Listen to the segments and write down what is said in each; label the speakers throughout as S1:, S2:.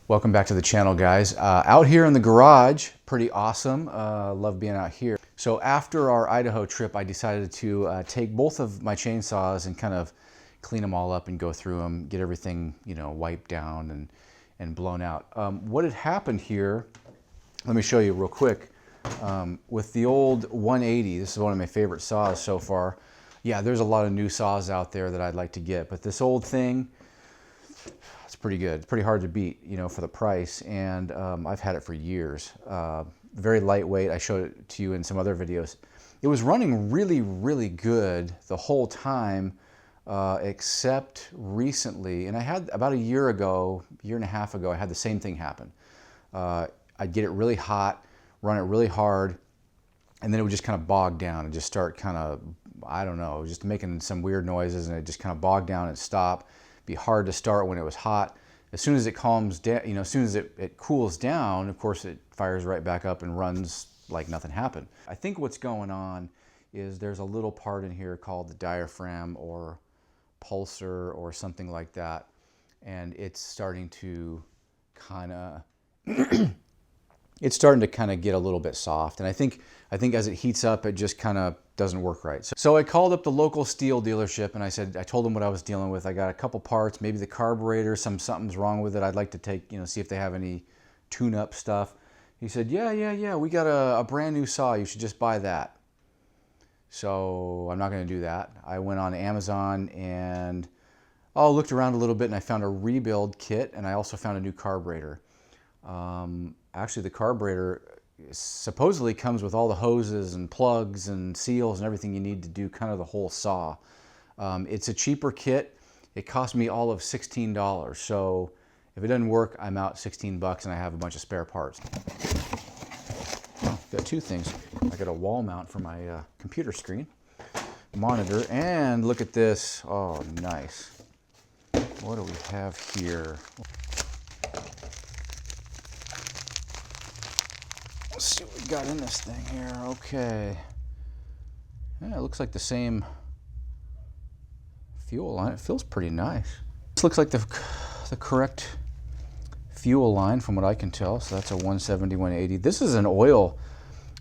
S1: Welcome back to the channel, guys. Out here in the garage, pretty awesome. Love being out here. So after our Idaho trip, I decided to take both of my chainsaws and kind of clean them all up and go through them, get everything, wiped down and blown out. What had happened here, let me show you real quick. With the old 180, this is one of my favorite saws so far. Yeah, there's a lot of new saws out there that I'd like to get, but this old thing, it's pretty good. It's pretty hard to beat, for the price, and I've had it for years. Very lightweight. I showed it to you in some other videos. It was running really, really good the whole time, except recently, and I had about a year and a half ago, I had the same thing happen. I'd get it really hot, run it really hard, and then it would just kind of bog down and just start kind of, I don't know, just making some weird noises, and it just kind of bog down and stop. Be hard to start when it was hot. As soon as it calms down, as soon as it cools down, of course it fires right back up and runs like nothing happened. I think what's going on is there's a little part in here called the diaphragm or pulsar or something like that, and it's starting to kind of get a little bit soft, and I think as it heats up, it just kind of doesn't work right. So I called up the local Stihl dealership and I told them what I was dealing with. I got a couple parts, maybe the carburetor, something's wrong with it. I'd like to take, see if they have any tune-up stuff. He said, yeah, we got a brand new saw. You should just buy that. So I'm not going to do that. I went on Amazon and looked around a little bit, and I found a rebuild kit, and I also found a new carburetor. Actually, the carburetor supposedly comes with all the hoses and plugs and seals and everything you need to do kind of the whole saw. It's a cheaper kit. It cost me all of $16. So if it doesn't work, I'm out 16 bucks and I have a bunch of spare parts. Got two things. I got a wall mount for my computer screen, monitor, and look at this. Oh, nice. What do we have here? Let's see what we got in this thing here. Okay. Yeah, it looks like the same fuel line. It feels pretty nice. This looks like the correct fuel line from what I can tell. So that's a 170, 180. This is an oil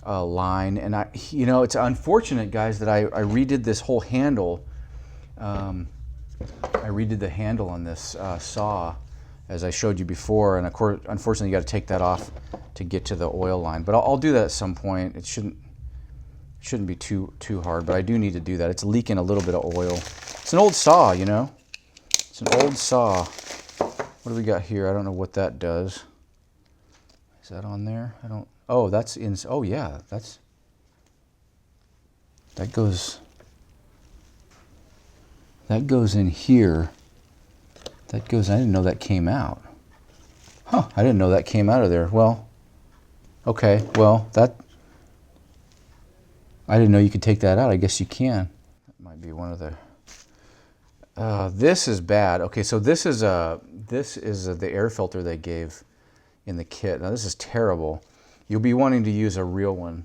S1: line, and it's unfortunate, guys, that I redid this whole handle. I redid the handle on this saw, as I showed you before, and of course, unfortunately, you got to take that off to get to the oil line. But I'll do that at some point. It shouldn't be too hard, but I do need to do that. It's leaking a little bit of oil. It's an old saw, It's an old saw. What do we got here? I don't know what that does. Is that on there? Oh, that's in. Oh yeah, that goes in here. I didn't know that came out. Huh, I didn't know that came out of there. Well, okay, well, I didn't know you could take that out. I guess you can. That might be one of the, this is bad. Okay, so this is the air filter they gave in the kit. Now this is terrible. You'll be wanting to use a real one.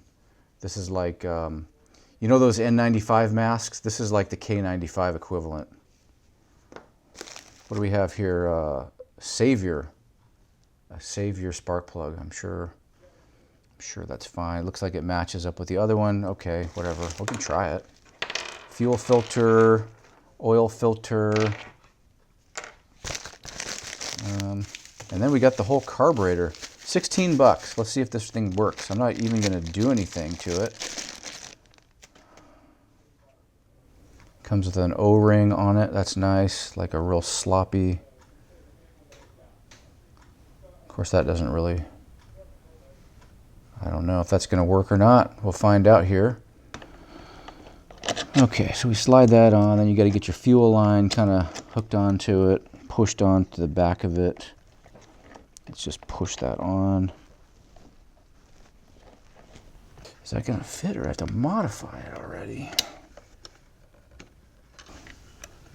S1: This is like, those N95 masks? This is like the K95 equivalent. What do we have here? A Savior spark plug. I'm sure that's fine. Looks like it matches up with the other one. Okay, whatever. We can try it. Fuel filter, oil filter, and then we got the whole carburetor. 16 bucks. Let's see if this thing works. I'm not even going to do anything to it. Comes with an O-ring on it. That's nice, like a real sloppy. Of course, that doesn't really, I don't know if that's going to work or not. We'll find out here. Okay, so we slide that on, then you got to get your fuel line kind of hooked onto it, pushed onto the back of it. Let's just push that on. Is that going to fit, or I have to modify it already?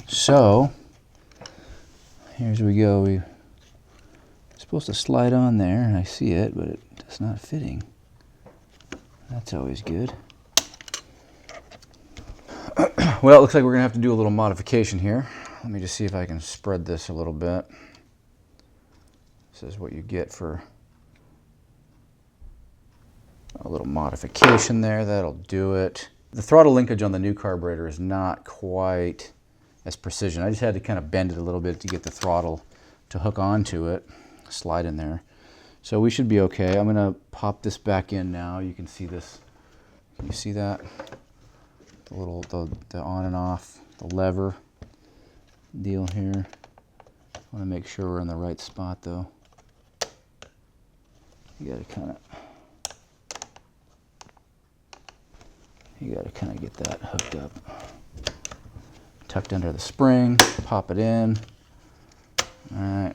S1: So, here's we go. It's supposed to slide on there, and I see it, but it's not fitting. That's always good. Well, it looks like we're going to have to do a little modification here. Let me just see if I can spread this a little bit. This is what you get for a little modification there. That'll do it. The throttle linkage on the new carburetor is not quite as precision. I just had to kind of bend it a little bit to get the throttle to hook onto it, slide in there. So we should be okay. I'm gonna pop this back in now. You can see this. Can you see that? The little, the on and off, the lever deal here. I wanna make sure we're in the right spot though. You gotta kind of get that hooked up. Tucked under the spring, pop it in. All right,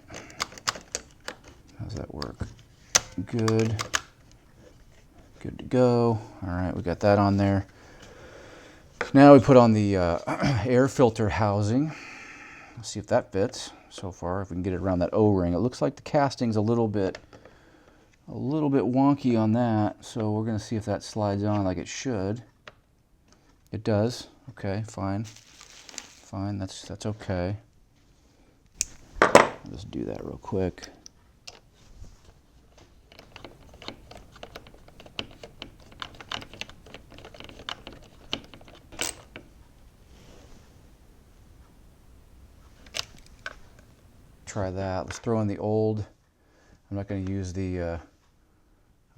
S1: how's that work? Good, good to go. All right, we got that on there. Now we put on the air filter housing. Let's see if that fits so far, if we can get it around that O-ring. It looks like the casting's a little bit wonky on that, so we're gonna see if that slides on like it should. It does. Okay, fine. Fine, that's okay. I'll just do that real quick. Try that. Let's throw in the old. I'm not going to use the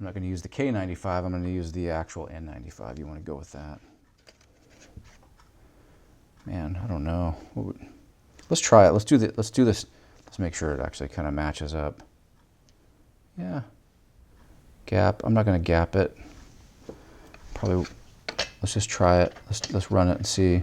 S1: K95. I'm going to use the actual N95. You want to go with that? Man, I don't know. Let's try it. Let's do this. Let's make sure it actually kind of matches up. Yeah. Gap. I'm not going to gap it. Probably. Let's just try it. Let's run it and see.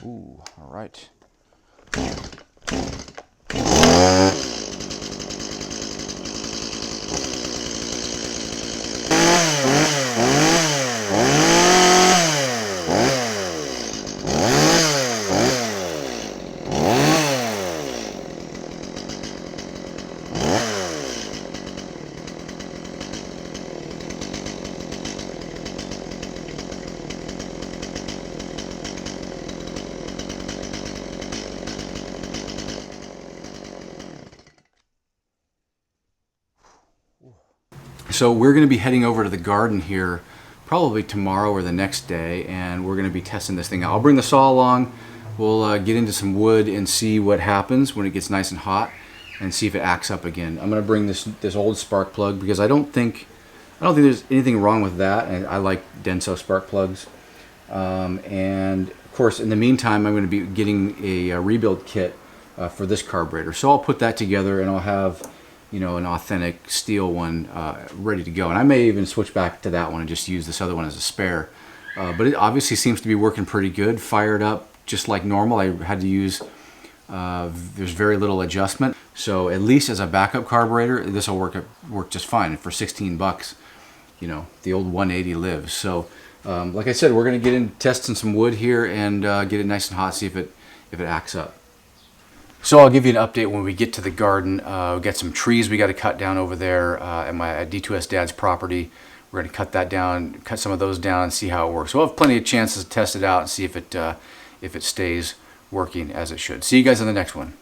S1: Ooh, all right. So we're going to be heading over to the garden here probably tomorrow or the next day, and we're going to be testing this thing out. I'll bring the saw along. We'll get into some wood and see what happens when it gets nice and hot, and see if it acts up again. I'm going to bring this old spark plug because I don't think there's anything wrong with that, and I like Denso spark plugs. And of course, in the meantime, I'm going to be getting a rebuild kit for this carburetor. So I'll put that together, and I'll have, you know, an authentic Stihl one ready to go. And I may even switch back to that one and just use this other one as a spare. But it obviously seems to be working pretty good. Fired up just like normal. I had to use, there's very little adjustment. So at least as a backup carburetor, this will work just fine. And for 16 bucks, you know, the old 180 lives. So like I said, we're going to get in testing some wood here and get it nice and hot, see if it acts up. So I'll give you an update when we get to the garden. We've got some trees we got to cut down over there at D2S Dad's property. We're going to cut that down, cut some of those down, and see how it works. We'll have plenty of chances to test it out and see if it stays working as it should. See you guys on the next one.